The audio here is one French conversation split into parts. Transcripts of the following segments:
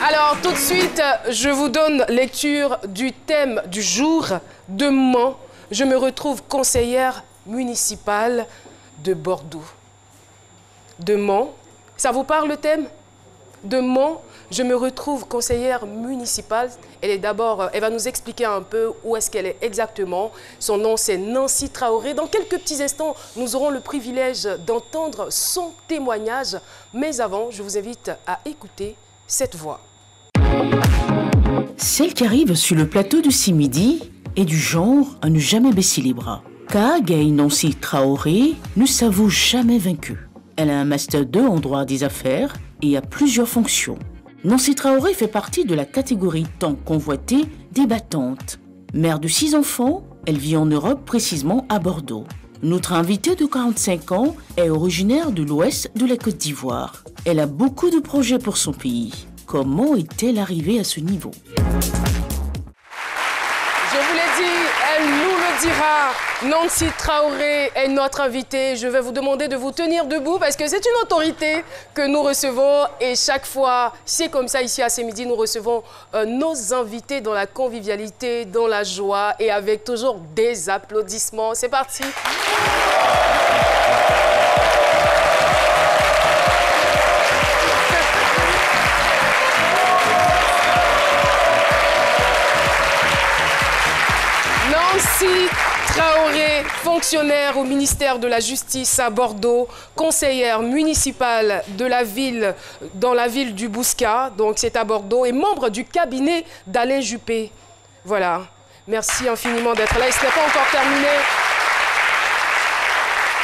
Alors, tout de suite, je vous donne lecture du thème du jour. De Mans, je me retrouve conseillère municipale de Bordeaux. De Mans, ça vous parle le thème? De Mans, je me retrouve conseillère municipale. Elle va nous expliquer un peu où est-ce qu'elle est exactement. Son nom, c'est Nancy Traoré. Dans quelques petits instants, nous aurons le privilège d'entendre son témoignage. Mais avant, je vous invite à écouter cette voix. Celle qui arrive sur le plateau de ce midi est du genre à ne jamais baisser les bras. Car Nancy Traoré ne s'avoue jamais vaincue. Elle a un Master 2 en droit des affaires et a plusieurs fonctions. Nancy Traoré fait partie de la catégorie tant convoitée des battantes. Mère de 6 enfants, elle vit en Europe, précisément à Bordeaux. Notre invitée de 45 ans est originaire de l'ouest de la Côte d'Ivoire. Elle a beaucoup de projets pour son pays. Comment est-elle arrivée à ce niveau? Je vous l'ai dit, elle nous le dira. Nancy Traoré est notre invitée. Je vais vous demander de vous tenir debout parce que c'est une autorité que nous recevons. Et chaque fois, c'est comme ça ici à ce midi, nous recevons nos invités dans la convivialité, dans la joie et avec toujours des applaudissements. C'est parti. Nancy Traoré, fonctionnaire au ministère de la Justice à Bordeaux, conseillère municipale de la ville, dans la ville du Bouscat, donc c'est à Bordeaux, et membre du cabinet d'Alain Juppé. Voilà, merci infiniment d'être là. Et ce n'est pas encore terminé,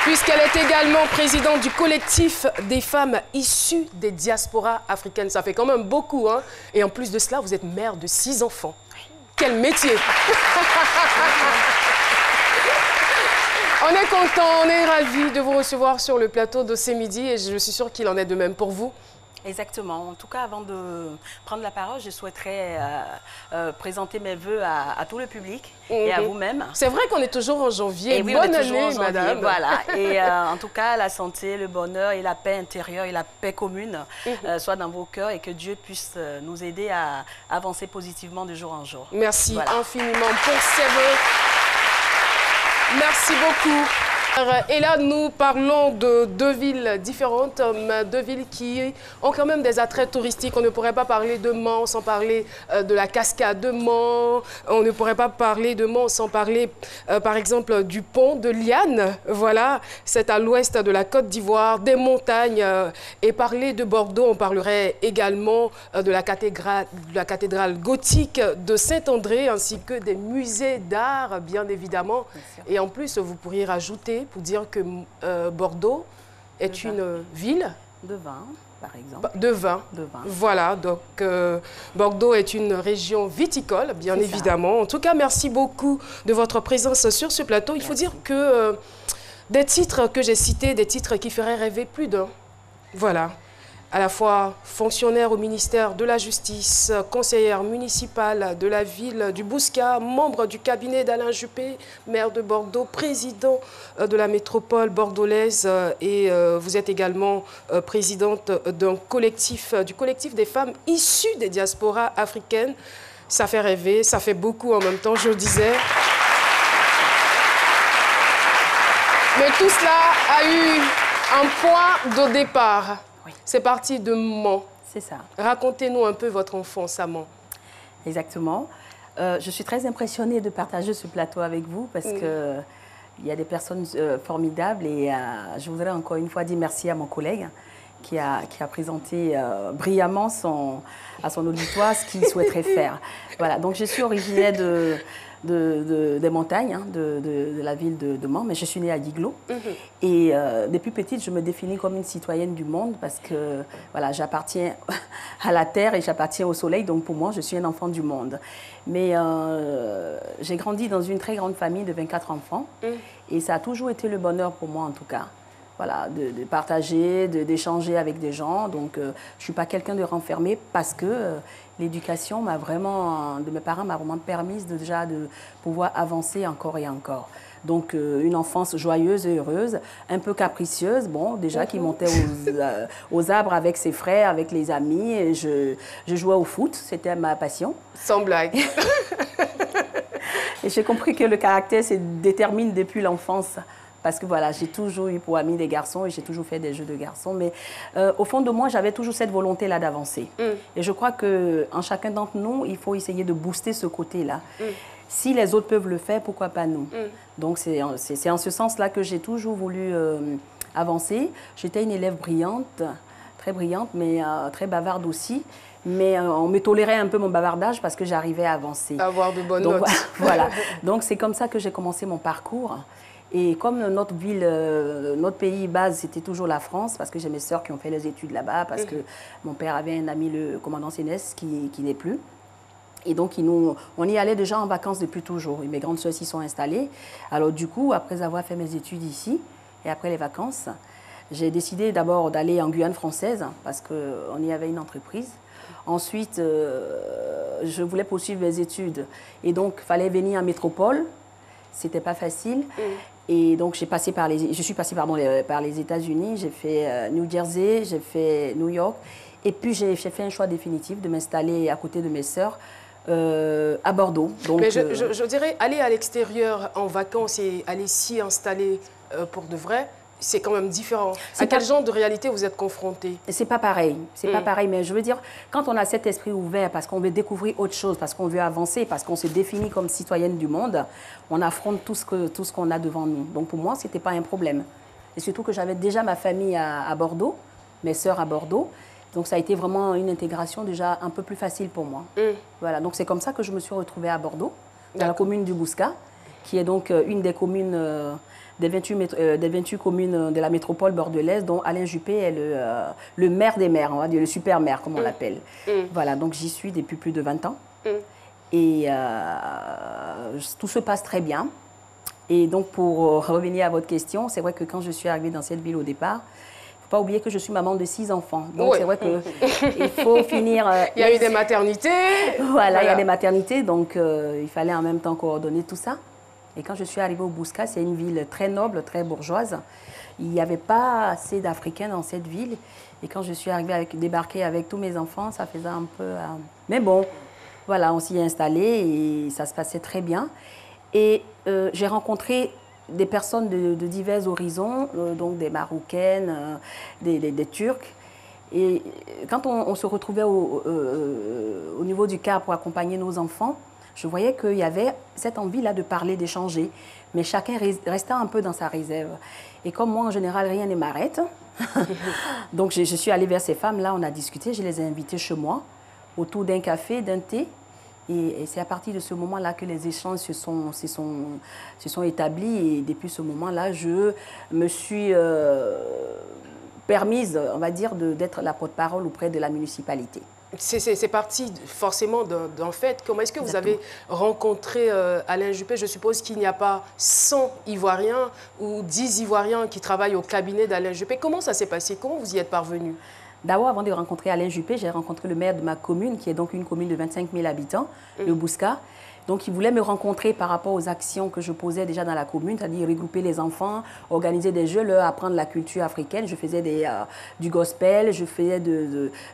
puisqu'elle est également présidente du collectif des femmes issues des diasporas africaines. Ça fait quand même beaucoup, hein? Et en plus de cela, vous êtes mère de 6 enfants. Quel métier! On est content, on est ravis de vous recevoir sur le plateau de ce midi et je suis sûre qu'il en est de même pour vous. Exactement. En tout cas, avant de prendre la parole, je souhaiterais présenter mes vœux à tout le public et à vous-même. C'est vrai qu'on est toujours en janvier. Et oui, bonne année, madame. Voilà. Et en tout cas, la santé, le bonheur et la paix intérieure et la paix commune soient dans vos cœurs et que Dieu puisse nous aider à avancer positivement de jour en jour. Merci infiniment pour ces vœux. Merci beaucoup. Et là, nous parlons de 2 villes différentes, 2 villes qui ont quand même des attraits touristiques. On ne pourrait pas parler de Mans sans parler de la cascade de Mans. On ne pourrait pas parler de Mans sans parler, par exemple, du pont de Liane. Voilà, c'est à l'ouest de la Côte d'Ivoire, des montagnes. Et parler de Bordeaux, on parlerait également de la cathédrale gothique de Saint-André, ainsi que des musées d'art, bien évidemment. Et en plus, vous pourriez rajouter pour dire que Bordeaux est une ville de vin, par exemple. De vin. Voilà, donc Bordeaux est une région viticole, bien évidemment. En tout cas, merci beaucoup de votre présence sur ce plateau. Il faut dire que des titres que j'ai cités, des titres qui feraient rêver plus d'un. Voilà. À la fois fonctionnaire au ministère de la Justice, conseillère municipale de la ville du Bouscat, membre du cabinet d'Alain Juppé, maire de Bordeaux, président de la métropole bordelaise et vous êtes également présidente du collectif des femmes issues des diasporas africaines. Ça fait rêver, ça fait beaucoup en même temps, je le disais. Mais tout cela a eu un point de départ. Oui. C'est parti de Mans. C'est ça. Racontez-nous un peu votre enfance à Mans. Exactement. Je suis très impressionnée de partager ce plateau avec vous parce que il y a des personnes formidables et je voudrais encore une fois dire merci à mon collègue qui a présenté brillamment à son auditoire ce qu'il souhaiterait faire. Voilà, donc je suis originaire des montagnes, hein, de la ville de Mans, mais je suis née à Guiglo. Et depuis petite, je me définis comme une citoyenne du monde parce que voilà, j'appartiens à la terre et j'appartiens au soleil, donc pour moi, je suis un enfant du monde. Mais j'ai grandi dans une très grande famille de 24 enfants et ça a toujours été le bonheur pour moi en tout cas. voilà, de partager, d'échanger avec des gens. Donc, je ne suis pas quelqu'un de renfermé parce que l'éducation de mes parents m'a vraiment permis déjà de pouvoir avancer encore et encore. Donc, une enfance joyeuse et heureuse, un peu capricieuse, bon, déjà qui montait aux arbres avec ses frères, avec les amis. Et je jouais au foot, c'était ma passion. Sans blague. Et j'ai compris que le caractère se détermine depuis l'enfance. Parce que voilà, j'ai toujours eu pour amis des garçons et j'ai toujours fait des jeux de garçons. Mais au fond de moi, j'avais toujours cette volonté-là d'avancer. Et je crois qu'en chacun d'entre nous, il faut essayer de booster ce côté-là. Si les autres peuvent le faire, pourquoi pas nous? Donc c'est en ce sens-là que j'ai toujours voulu avancer. J'étais une élève brillante, mais très bavarde aussi. Mais on me tolérait un peu mon bavardage parce que j'arrivais à avancer. Avoir de bonnes notes. Voilà. Donc c'est comme ça que j'ai commencé mon parcours. Et comme notre ville, notre pays base, c'était toujours la France, parce que j'ai mes sœurs qui ont fait les études là-bas, parce que mon père avait un ami, le commandant Sénès, qui n'est plus. Et donc, on y allait déjà en vacances depuis toujours. Et mes grandes sœurs s'y sont installées. Alors du coup, après avoir fait mes études ici, et après les vacances, j'ai décidé d'abord d'aller en Guyane française, parce qu'on y avait une entreprise. Ensuite, je voulais poursuivre mes études. Et donc, il fallait venir en métropole. C'était pas facile. Et donc, je suis passée par les États-Unis. J'ai fait New Jersey, j'ai fait New York. Et puis, j'ai fait un choix définitif de m'installer à côté de mes sœurs à Bordeaux. Donc, mais je dirais, aller à l'extérieur en vacances et aller s'y installer pour de vrai, c'est quand même différent. À quel genre de réalité vous êtes confronté? C'est pas pareil. C'est pas pareil. Mais je veux dire, quand on a cet esprit ouvert, parce qu'on veut découvrir autre chose, parce qu'on veut avancer, parce qu'on se définit comme citoyenne du monde, on affronte tout ce qu'on a devant nous. Donc pour moi, c'était pas un problème. Et surtout que j'avais déjà ma famille à Bordeaux, mes sœurs à Bordeaux. Donc ça a été vraiment une intégration déjà un peu plus facile pour moi. Voilà. Donc c'est comme ça que je me suis retrouvée à Bordeaux, dans la commune du Bouscat, qui est donc une des communes... des 28 communes de la métropole bordelaise, dont Alain Juppé est le maire des maires, on va dire le super maire, comme on l'appelle. Voilà, donc j'y suis depuis plus de 20 ans. Et tout se passe très bien. Et donc, pour revenir à votre question, c'est vrai que quand je suis arrivée dans cette ville au départ, il ne faut pas oublier que je suis maman de 6 enfants. Donc, c'est vrai qu'il faut finir... il y a eu des maternités. Voilà, il y a des maternités, donc il fallait en même temps coordonner tout ça. Et quand je suis arrivée au Bouscat, c'est une ville très noble, très bourgeoise. Il n'y avait pas assez d'Africains dans cette ville. Et quand je suis arrivée débarquer avec tous mes enfants, ça faisait un peu... Mais bon, voilà, on s'y est installé et ça se passait très bien. Et j'ai rencontré des personnes de divers horizons, donc des Marocaines, des Turcs. Et quand on se retrouvait au niveau du car pour accompagner nos enfants, je voyais qu'il y avait cette envie-là de parler, d'échanger, mais chacun restait un peu dans sa réserve. Et comme moi, en général, rien ne m'arrête, donc je suis allée vers ces femmes-là, on a discuté, je les ai invitées chez moi, autour d'un café, d'un thé, et c'est à partir de ce moment-là que les échanges se sont établis, et depuis ce moment-là, je me suis permise, on va dire, d'être la porte-parole auprès de la municipalité. C'est parti forcément d'un fait. Comment est-ce que vous avez rencontré Alain Juppé? Je suppose qu'il n'y a pas 100 Ivoiriens ou 10 Ivoiriens qui travaillent au cabinet d'Alain Juppé. Comment ça s'est passé? Comment vous y êtes parvenu? D'abord, avant de rencontrer Alain Juppé, j'ai rencontré le maire de ma commune, qui est donc une commune de 25 000 habitants, le Bouscat. Donc, il voulait me rencontrer par rapport aux actions que je posais déjà dans la commune, c'est-à-dire regrouper les enfants, organiser des jeux, leur apprendre la culture africaine. Je faisais du gospel,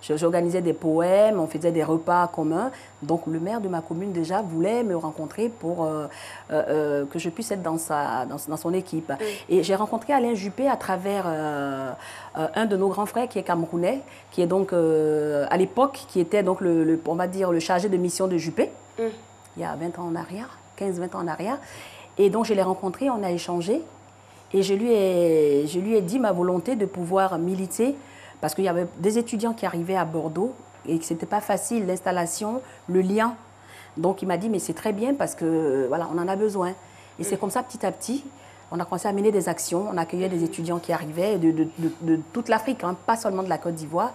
j'organisais des poèmes, on faisait des repas communs. Donc, le maire de ma commune déjà voulait me rencontrer pour que je puisse être dans son équipe. Et j'ai rencontré Alain Juppé à travers un de nos grands frères qui est camerounais, qui est donc, à l'époque, qui était donc, on va dire, le chargé de mission de Juppé. Il y a 20 ans en arrière, 15-20 ans en arrière. Et donc, je l'ai rencontré, on a échangé. Et je lui ai dit ma volonté de pouvoir militer, parce qu'il y avait des étudiants qui arrivaient à Bordeaux et que ce n'était pas facile, l'installation, le lien. Donc, il m'a dit, mais c'est très bien parce que, voilà, on en a besoin. Et c'est comme ça, petit à petit, on a commencé à mener des actions. On accueillait des étudiants qui arrivaient de toute l'Afrique, hein, pas seulement de la Côte d'Ivoire.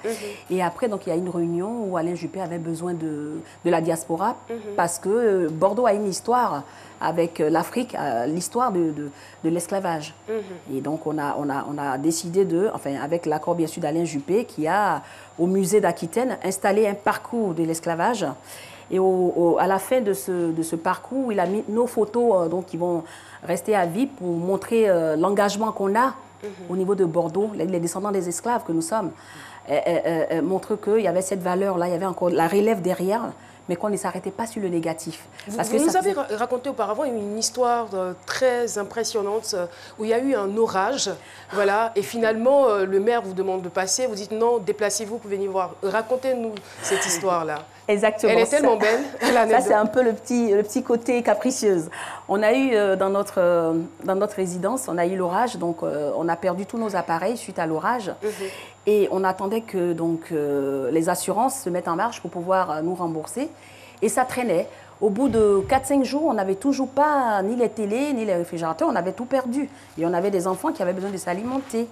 Et après, donc, il y a eu une réunion où Alain Juppé avait besoin de la diaspora parce que Bordeaux a une histoire avec l'Afrique, l'histoire de l'esclavage. Et donc, on a décidé enfin, avec l'accord bien sûr d'Alain Juppé, qui a, au musée d'Aquitaine, installé un parcours de l'esclavage. Et à la fin de ce parcours, il a mis nos photos donc, qui vont rester à vie pour montrer l'engagement qu'on a au niveau de Bordeaux, les descendants des esclaves que nous sommes. Montre qu'il y avait cette valeur-là, il y avait encore la relève derrière, mais qu'on ne s'arrêtait pas sur le négatif. Vous nous avez raconté auparavant une histoire très impressionnante où il y a eu un orage, voilà, et finalement le maire vous demande de passer, vous dites non, déplacez-vous pour venir voir. Racontez-nous cette histoire-là. Exactement. Elle est tellement belle. Ça, c'est un peu le petit côté capricieuse. On a eu dans notre résidence, on a eu l'orage, donc on a perdu tous nos appareils suite à l'orage. Et on attendait que donc, les assurances se mettent en marche pour pouvoir nous rembourser. Et ça traînait. Au bout de 4-5 jours, on n'avait toujours pas ni les télés, ni les réfrigérateurs, on avait tout perdu. Et on avait des enfants qui avaient besoin de s'alimenter.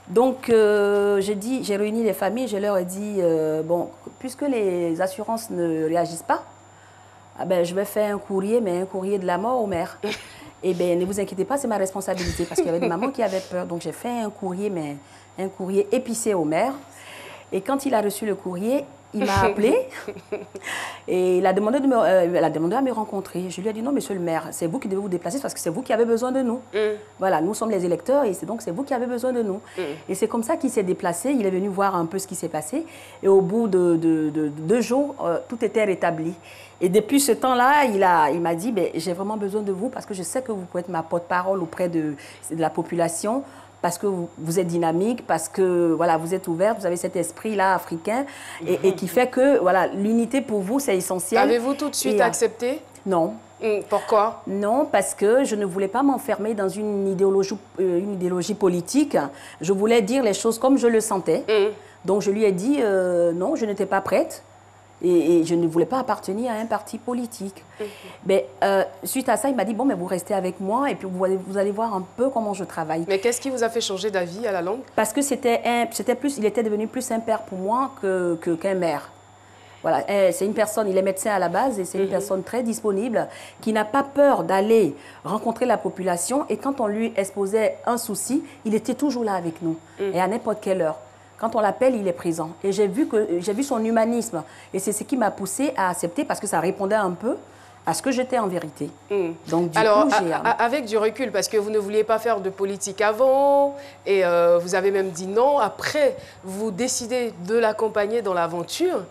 Donc, j'ai réuni les familles, je leur ai dit, bon, puisque les assurances ne réagissent pas, ah ben, je vais faire un courrier, mais un courrier de la mort au maire. Eh bien, ne vous inquiétez pas, c'est ma responsabilité, parce qu'il y avait des mamans qui avaient peur. Donc, j'ai fait un courrier, mais un courrier épicé au maire. Et quand il a reçu le courrier, il m'a appelé et il a demandé à me rencontrer. Je lui ai dit non, monsieur le maire, c'est vous qui devez vous déplacer parce que c'est vous qui avez besoin de nous. Voilà, nous sommes les électeurs et donc c'est vous qui avez besoin de nous. Et c'est comme ça qu'il s'est déplacé. Il est venu voir un peu ce qui s'est passé. Et au bout de 2 jours, tout était rétabli. Et depuis ce temps-là, il m'a dit, j'ai vraiment besoin de vous parce que je sais que vous pouvez être ma porte-parole auprès de la population. Parce que vous êtes dynamique, parce que voilà, vous êtes ouvert, vous avez cet esprit-là africain et qui fait que voilà, l'unité pour vous, c'est essentiel. Avez-vous tout de suite accepté? Non. Pourquoi? Non, parce que je ne voulais pas m'enfermer dans une idéologie politique. Je voulais dire les choses comme je le sentais. Donc je lui ai dit non, je n'étais pas prête. Et je ne voulais pas appartenir à un parti politique. Mais suite à ça, il m'a dit, bon, mais vous restez avec moi et puis vous allez voir un peu comment je travaille. Mais qu'est-ce qui vous a fait changer d'avis à la longue? Parce que il était devenu plus un père pour moi qu'un maire. Voilà, c'est une personne, il est médecin à la base et c'est une personne très disponible qui n'a pas peur d'aller rencontrer la population et quand on lui exposait un souci, il était toujours là avec nous et à n'importe quelle heure. Quand on l'appelle, il est présent. Et j'ai vu son humanisme. Et c'est ce qui m'a poussée à accepter parce que ça répondait un peu à ce que j'étais en vérité. Donc, alors, avec du recul, parce que vous ne vouliez pas faire de politique avant, et vous avez même dit non, après, vous décidez de l'accompagner dans l'aventure.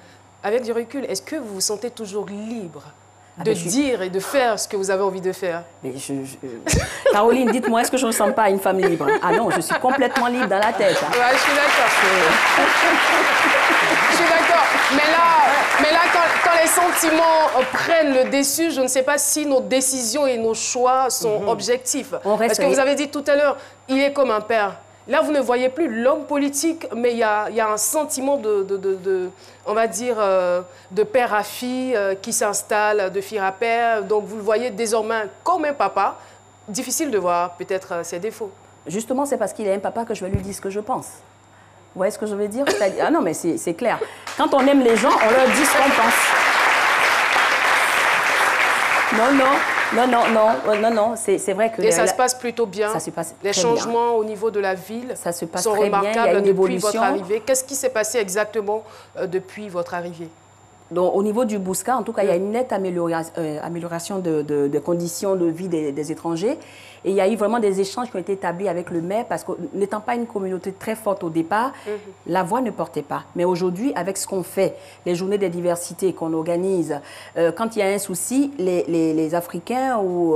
Avec du recul, est-ce que vous vous sentez toujours libre de dire et de faire ce que vous avez envie de faire? Mais Caroline, dites-moi, est-ce que je ne me sens pas une femme libre? Ah non, je suis complètement libre dans la tête. Hein. Ouais, je suis d'accord. Je suis d'accord. Mais là quand les sentiments prennent le dessus, je ne sais pas si nos décisions et nos choix sont objectifs. Parce que vous avez dit tout à l'heure, il est comme un père. Là, vous ne voyez plus l'homme politique, mais il y a un sentiment on va dire, de père à fille qui s'installe, de fille à père. Donc, vous le voyez désormais comme un papa. Difficile de voir peut-être ses défauts. Justement, c'est parce qu'il est un papa que je vais lui dire ce que je pense. Vous voyez ce que je veux dire? Ah non, mais c'est clair. Quand on aime les gens, on leur dit ce qu'on pense. Non, c'est vrai que... Et ça se passe plutôt bien. Ça se passe Les changements au niveau de la ville ça se passe sont très remarquables bien. depuis votre arrivée. Qu'est-ce qui s'est passé exactement depuis votre arrivée? Donc, au niveau du Bousca, en tout cas, il y a une nette amélioration des conditions de vie des étrangers. Et il y a eu vraiment des échanges qui ont été établis avec le maire parce que n'étant pas une communauté très forte au départ, la voix ne portait pas. Mais aujourd'hui, avec ce qu'on fait, les journées des diversités qu'on organise, quand il y a un souci, les Africains ou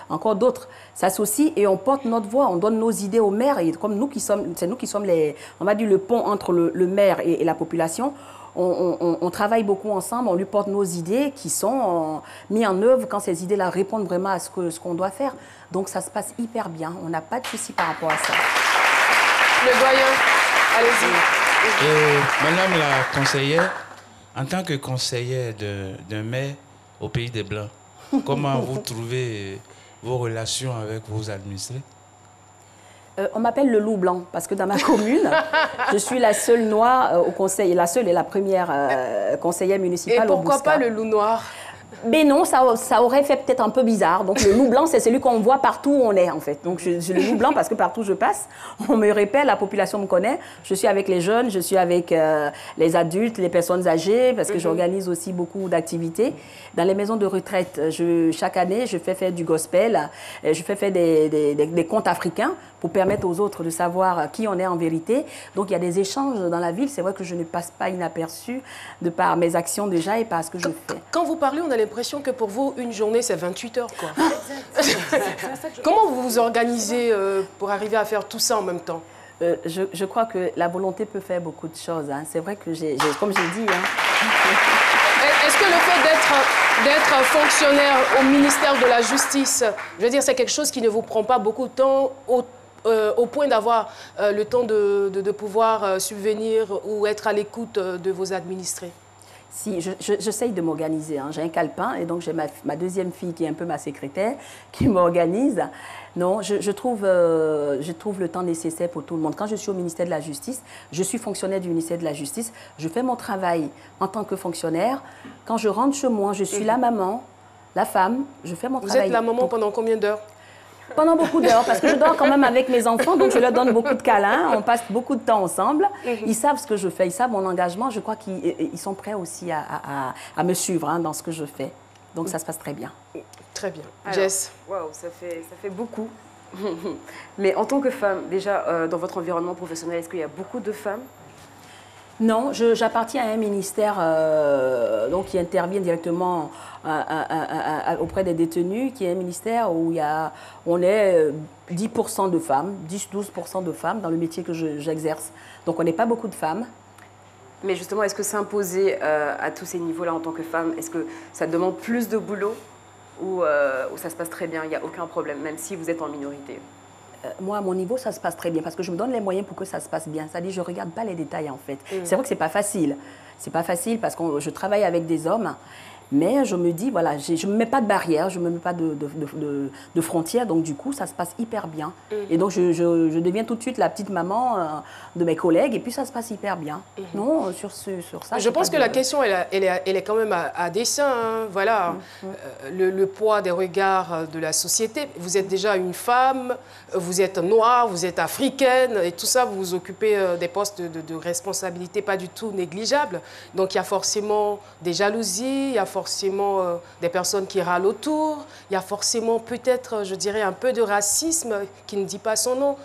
encore d'autres s'associent et on porte notre voix, on donne nos idées au maire. Et comme c'est nous qui sommes on va dire, le pont entre le maire et la population. On travaille beaucoup ensemble, on lui porte nos idées qui sont mises en œuvre quand ces idées-là répondent vraiment à ce qu'on doit faire. Donc ça se passe hyper bien, on n'a pas de souci par rapport à ça. Le doyen, allez-y. Madame la conseillère, en tant que conseillère d'un maire au Pays des Blancs, comment vous trouvez vos relations avec vos administrés? On m'appelle le loup blanc parce que dans ma commune, je suis la seule noire au conseil, la seule et la première conseillère municipale au Bouscat. Et pourquoi pas le loup noir? Mais non, ça aurait fait peut-être un peu bizarre. Donc le loup blanc, c'est celui qu'on voit partout où on est en fait. Donc je le loup blanc parce que partout où je passe, on me répète, la population me connaît. Je suis avec les jeunes, je suis avec les adultes, les personnes âgées, parce que j'organise aussi beaucoup d'activités. Dans les maisons de retraite, chaque année, je fais faire du gospel, je fais faire des contes africains pour permettre aux autres de savoir qui on est en vérité. Donc il y a des échanges dans la ville. C'est vrai que je ne passe pas inaperçu de par mes actions déjà et par ce que je fais. Quand vous parlez, on a l'impression que pour vous, une journée, c'est 28 heures, quoi. Comment vous vous organisez pour arriver à faire tout ça en même temps? Je crois que la volonté peut faire beaucoup de choses. Hein. C'est vrai que, comme j'ai dit... Hein. Est-ce que le fait d'être fonctionnaire au ministère de la Justice, je veux dire, c'est quelque chose qui ne vous prend pas beaucoup de temps au point d'avoir le temps de pouvoir subvenir ou être à l'écoute de vos administrés? Si, j'essaye de m'organiser. Hein. J'ai un calepin et donc j'ai ma deuxième fille qui est un peu ma secrétaire qui m'organise. Non, je trouve le temps nécessaire pour tout le monde. Quand je suis au ministère de la Justice, je suis fonctionnaire du ministère de la Justice. Je fais mon travail en tant que fonctionnaire. Quand je rentre chez moi, je suis la maman, la femme. Je fais mon travail. Vous êtes la maman pendant combien d'heures? Pendant beaucoup d'heures, parce que je dors quand même avec mes enfants, donc je leur donne beaucoup de câlins, on passe beaucoup de temps ensemble. Ils savent ce que je fais, ils savent mon engagement. Je crois qu'ils sont prêts aussi à me suivre hein, dans ce que je fais. Donc ça se passe très bien. Très bien. Alors, Jess? Waouh, ça fait beaucoup. Mais en tant que femme, déjà, dans votre environnement professionnel, est-ce qu'il y a beaucoup de femmes? Non, j'appartiens à un ministère donc, qui intervient directement auprès des détenus, qui est un ministère où on est 10% de femmes, 10-12% de femmes dans le métier que j'exerce. Donc on n'est pas beaucoup de femmes. Mais justement, est-ce que s'imposer à tous ces niveaux-là en tant que femme, est-ce que ça demande plus de boulot ou ça se passe très bien, il n'y a aucun problème, même si vous êtes en minorité? Moi, à mon niveau, ça se passe très bien parce que je me donne les moyens pour que ça se passe bien. C'est-à-dire, je ne regarde pas les détails, en fait. C'est vrai que ce n'est pas facile. Ce n'est pas facile parce que je travaille avec des hommes. Mais je me dis, voilà, je ne me mets pas de barrière, je ne me mets pas de frontières. Donc, du coup, ça se passe hyper bien. Et donc, je deviens tout de suite la petite maman de mes collègues. Et puis, ça se passe hyper bien. Non, sur ça. Je pense que la question, elle est quand même à dessein. Hein. Voilà, le poids des regards de la société. Vous êtes déjà une femme, vous êtes noire, vous êtes africaine. Et tout ça, vous vous occupez des postes de responsabilité pas du tout négligeables. Donc, il y a forcément des jalousies, il y a forcément des personnes qui râlent autour, il y a forcément peut-être, je dirais, un peu de racisme qui ne dit pas son nom.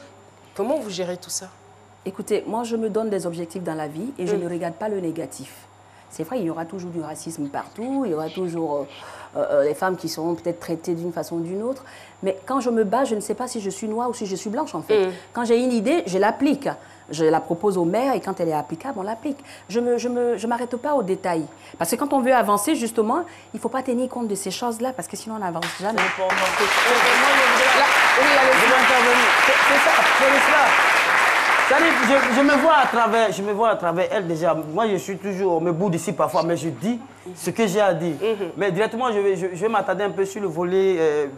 Comment vous gérez tout ça? Écoutez, moi, je me donne des objectifs dans la vie et je ne regarde pas le négatif. C'est vrai, il y aura toujours du racisme partout, il y aura toujours les femmes qui seront peut-être traitées d'une façon ou d'une autre. Mais quand je me bats, je ne sais pas si je suis noire ou si je suis blanche, en fait. Quand j'ai une idée, je l'applique. Je la propose au maire et quand elle est applicable, on l'applique. Je ne m'arrête pas aux détails. Parce que quand on veut avancer, justement, il ne faut pas tenir compte de ces choses-là parce que sinon on n'avance jamais. C'est ça, c'est ça. Je me vois à travers elle déjà. Moi, je suis toujours au bout d'ici parfois, mais je dis ce que j'ai à dire. Mais directement, je vais m'attarder un peu sur le volet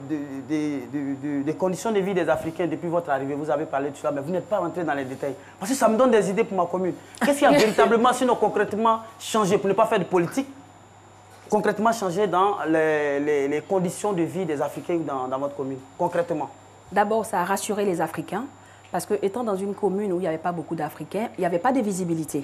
des conditions de vie des Africains depuis votre arrivée. Vous avez parlé de ça, mais vous n'êtes pas rentré dans les détails. Parce que ça me donne des idées pour ma commune. Qu'est-ce qui a véritablement, sinon concrètement, changé pour ne pas faire de politique, concrètement changé dans les conditions de vie des Africains dans votre commune, concrètement? D'abord, ça a rassuré les Africains. Parce que étant dans une commune où il n'y avait pas beaucoup d'Africains, il n'y avait pas de visibilité.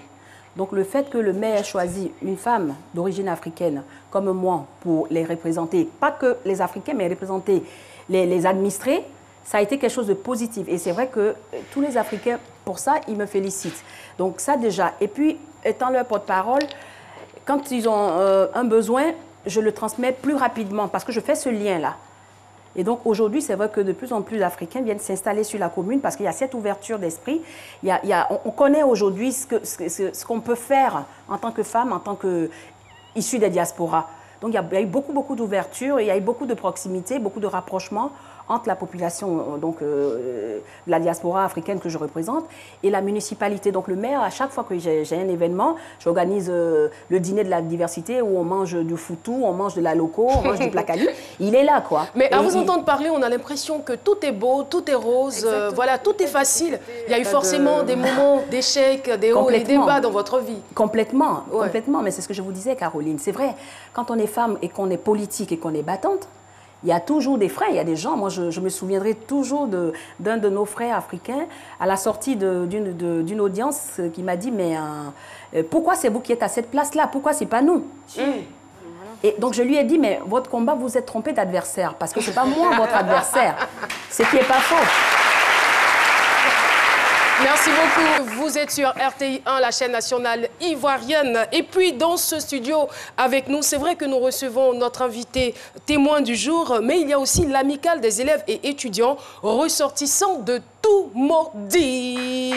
Donc le fait que le maire ait choisi une femme d'origine africaine comme moi pour les représenter, pas que les Africains, mais représenter les administrés, ça a été quelque chose de positif. Et c'est vrai que tous les Africains, pour ça, ils me félicitent. Donc ça déjà. Et puis, étant leur porte-parole, quand ils ont un besoin, je le transmets plus rapidement parce que je fais ce lien-là. Et donc aujourd'hui, c'est vrai que de plus en plus d'Africains viennent s'installer sur la commune parce qu'il y a cette ouverture d'esprit. On connaît aujourd'hui ce qu'on peut faire en tant que femme, en tant qu'issue des diasporas. Donc il y a eu beaucoup d'ouverture, il y a eu beaucoup de proximité, beaucoup de rapprochement entre la population donc, de la diaspora africaine que je représente et la municipalité. Donc le maire, à chaque fois que j'ai un événement, j'organise le dîner de la diversité où on mange du foutou, on mange de la loco, on mange du placali. Il est là, quoi. Mais à vous entendre parler, on a l'impression que tout est beau, tout est rose, voilà, tout est facile. Il y a eu forcément des moments d'échecs, des hauts et des bas dans votre vie. Complètement, complètement. Mais c'est ce que je vous disais, Caroline. C'est vrai, quand on est femme et qu'on est politique et qu'on est battante, il y a toujours des freins, il y a des gens. Moi, je me souviendrai toujours d'un de nos frères africains à la sortie d'une audience qui m'a dit, mais pourquoi c'est vous qui êtes à cette place-là? Pourquoi c'est pas nous? Et donc, je lui ai dit, mais votre combat, vous êtes trompé d'adversaire, parce que c'est pas moi votre adversaire. Ce qui n'est pas faux. Merci beaucoup. Vous êtes sur RTI 1, la chaîne nationale ivoirienne. Et puis, dans ce studio avec nous, c'est vrai que nous recevons notre invité témoin du jour, mais il y a aussi l'amicale des élèves et étudiants ressortissants de tout Mordi.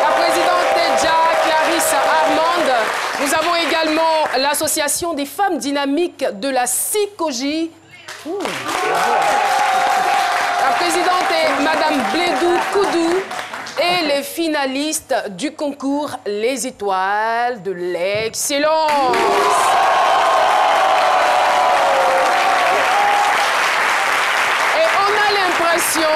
La présidente Tedja Clarisse Armande. Nous avons également l'association des femmes dynamiques de la SICOJ. La présidente est Madame Blédou Koudou et les finalistes du concours Les Étoiles de l'Excellence. Et on a l'impression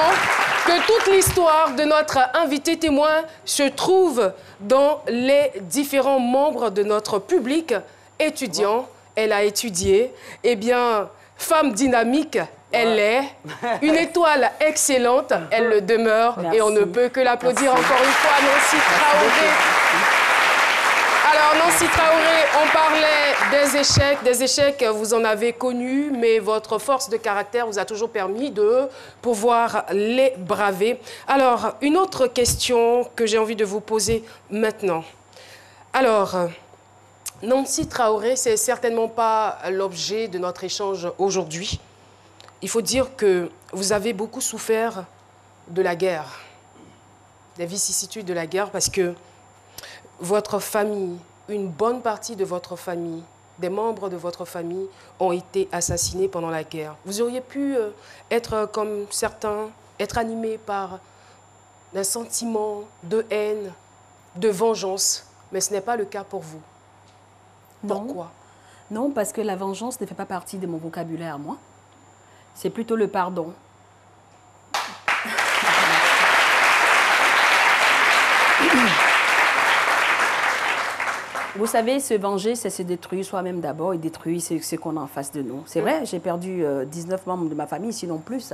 que toute l'histoire de notre invité témoin se trouve dans les différents membres de notre public étudiant. Elle a étudié, eh bien, femme dynamique. Elle est une étoile excellente, elle le demeure. Merci. Et on ne peut que l'applaudir encore une fois, Nancy Traoré. Alors, Nancy Traoré, on parlait des échecs, vous en avez connu, mais votre force de caractère vous a toujours permis de pouvoir les braver. Alors, une autre question que j'ai envie de vous poser maintenant. Alors, Nancy Traoré, c'est certainement pas l'objet de notre échange aujourd'hui. Il faut dire que vous avez beaucoup souffert de la guerre, des vicissitudes de la guerre, parce que votre famille, une bonne partie de votre famille, des membres de votre famille ont été assassinés pendant la guerre. Vous auriez pu être comme certains, être animés par un sentiment de haine, de vengeance, mais ce n'est pas le cas pour vous. Pourquoi? Non, parce que la vengeance ne fait pas partie de mon vocabulaire, moi. C'est plutôt le pardon. Vous savez, se venger, c'est se détruire soi-même d'abord et détruire ce qu'on a en face de nous. C'est vrai, j'ai perdu 19 membres de ma famille, sinon plus.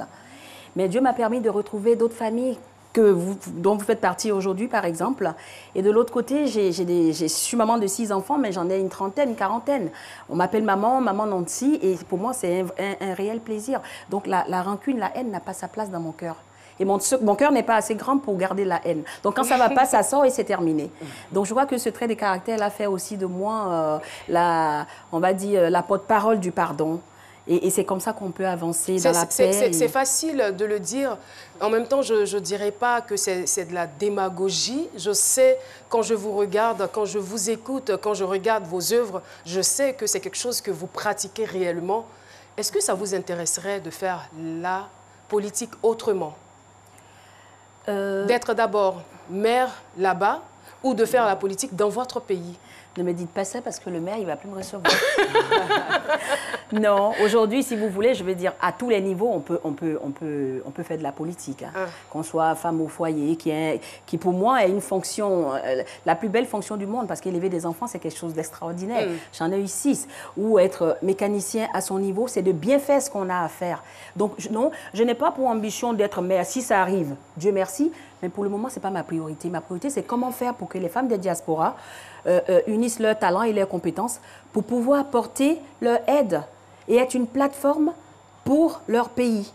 Mais Dieu m'a permis de retrouver d'autres familles dont vous faites partie aujourd'hui, par exemple. Et de l'autre côté, je suis maman de 6 enfants, mais j'en ai une trentaine, une quarantaine. On m'appelle maman Nancy, et pour moi, c'est un réel plaisir. Donc la rancune, la haine n'a pas sa place dans mon cœur. Et mon cœur n'est pas assez grand pour garder la haine. Donc quand ça ne va pas, ça sort et c'est terminé. Donc je crois que ce trait de caractère a fait aussi de moi, on va dire, la porte-parole du pardon. Et c'est comme ça qu'on peut avancer dans la paix. C'est facile de le dire. En même temps, je ne dirais pas que c'est de la démagogie. Je sais, quand je vous regarde, quand je vous écoute, quand je regarde vos œuvres, je sais que c'est quelque chose que vous pratiquez réellement. Est-ce que ça vous intéresserait de faire la politique autrement? D'être d'abord maire là-bas ou de faire la politique dans votre pays? Ne me dites pas ça parce que le maire, il ne va plus me recevoir. Non, aujourd'hui, si vous voulez, je vais dire, à tous les niveaux, on peut faire de la politique. Hein. Qu'on soit femme au foyer, qui pour moi est une fonction, la plus belle fonction du monde, parce qu'élever des enfants, c'est quelque chose d'extraordinaire. J'en ai eu 6. Ou être mécanicien à son niveau, c'est de bien faire ce qu'on a à faire. Donc, non, je n'ai pas pour ambition d'être maire. Si ça arrive, Dieu merci, mais pour le moment, ce n'est pas ma priorité. Ma priorité, c'est comment faire pour que les femmes des diasporas unissent leurs talents et leurs compétences pour pouvoir apporter leur aide et être une plateforme pour leur pays.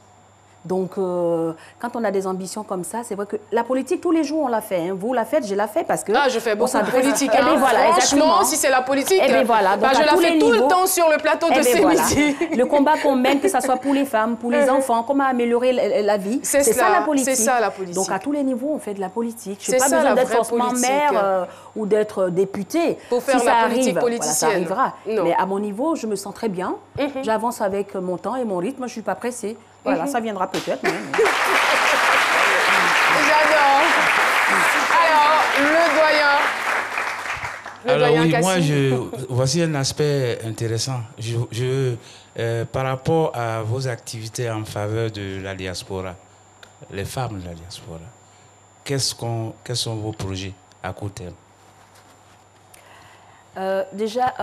Donc, quand on a des ambitions comme ça, c'est vrai que la politique, tous les jours, on la fait. Hein. Vous la faites, je la fais parce que... Ah, je fais beaucoup de politique. Eh bien, voilà, franchement, exactement. si c'est la politique, eh bien, voilà. Donc, je la fais tout le temps sur le plateau de ces voilà. midi. Le combat qu'on mène, que ce soit pour les femmes, pour les enfants, comment améliorer la vie, c'est ça la politique. C'est ça la politique. Donc, à tous les niveaux, on fait de la politique. Je n'ai C'est pas ça, besoin la d'être vraie forcément politique. maire ou d'être député. Pour faire si la ça politique arrive, politicienne. voilà, ça arrivera. Non. Mais à mon niveau, je me sens très bien. J'avance avec mon temps et mon rythme. Je ne suis pas pressée. Voilà, ça viendra peut-être. J'adore. Alors, le doyen. Alors oui, Kassim. voici un aspect intéressant. Par rapport à vos activités en faveur de la diaspora, les femmes de la diaspora, quels sont vos projets à court terme? Déjà,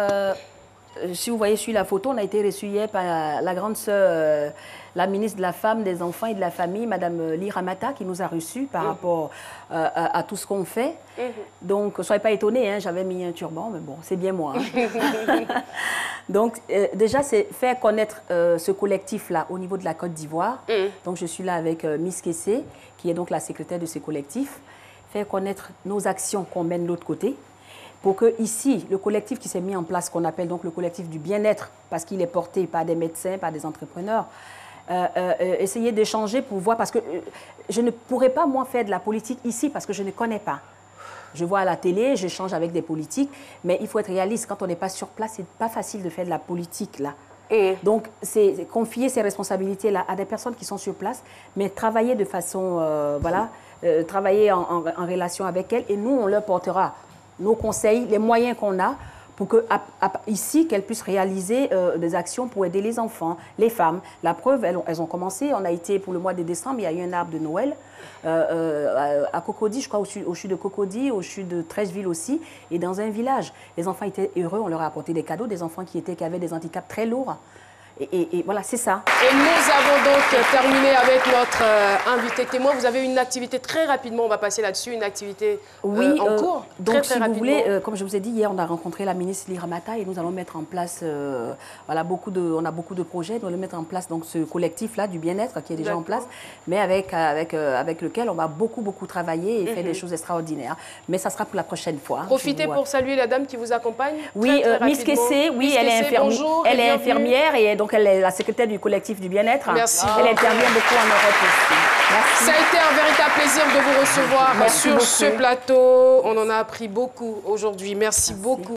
si vous voyez sur la photo, on a été reçu hier par la grande sœur, la ministre de la Femme, des Enfants et de la Famille, Madame Lira Mata, qui nous a reçus par rapport à tout ce qu'on fait. Donc, ne soyez pas étonnés, hein, j'avais mis un turban, mais bon, c'est bien moi. Hein. Donc, déjà, c'est faire connaître ce collectif-là au niveau de la Côte d'Ivoire. Donc, je suis là avec Miss Kessé, qui est donc la secrétaire de ce collectif. Faire connaître nos actions qu'on mène de l'autre côté. Pour que ici, le collectif qui s'est mis en place, qu'on appelle donc le collectif du bien-être, parce qu'il est porté par des médecins, par des entrepreneurs, essayer d'échanger pour voir, parce que je ne pourrais pas, moi, faire de la politique ici, parce que je ne connais pas. Je vois à la télé, j'échange avec des politiques, mais il faut être réaliste, quand on n'est pas sur place, c'est pas facile de faire de la politique, là. Donc, c'est confier ces responsabilités-là à des personnes qui sont sur place, mais travailler de façon, travailler en relation avec elles, et nous, on leur portera nos conseils, les moyens qu'on a pour que ici qu'elles puissent réaliser des actions pour aider les enfants, les femmes. La preuve, elles ont commencé. On a été pour le mois de décembre, il y a eu un arbre de Noël à Cocody, je crois, au CHU de Cocody, au CHU de Trècheville aussi, et dans un village. Les enfants étaient heureux, on leur a apporté des cadeaux, des enfants qui avaient des handicaps très lourds. Et voilà, c'est ça. Et nous avons donc terminé avec notre invité témoin. Vous avez une activité très rapidement, on va passer là-dessus, une activité en cours. Donc, très si rapidement. vous voulez, comme je vous ai dit, hier, on a rencontré la ministre Lira Mata et nous allons mettre en place, on a beaucoup de projets. Nous allons mettre en place donc, ce collectif-là du bien-être qui est déjà en place, mais avec lequel on va beaucoup travailler et faire des choses extraordinaires. Mais ça sera pour la prochaine fois. Profitez pour saluer la dame qui vous accompagne. Oui, Miss Kessé, oui, elle est infirmière et donc elle est la secrétaire du collectif du bien-être. Merci. Elle intervient beaucoup en Europe aussi. Merci. Ça a été un véritable plaisir de vous recevoir sur ce plateau. On en a appris beaucoup aujourd'hui. Merci beaucoup.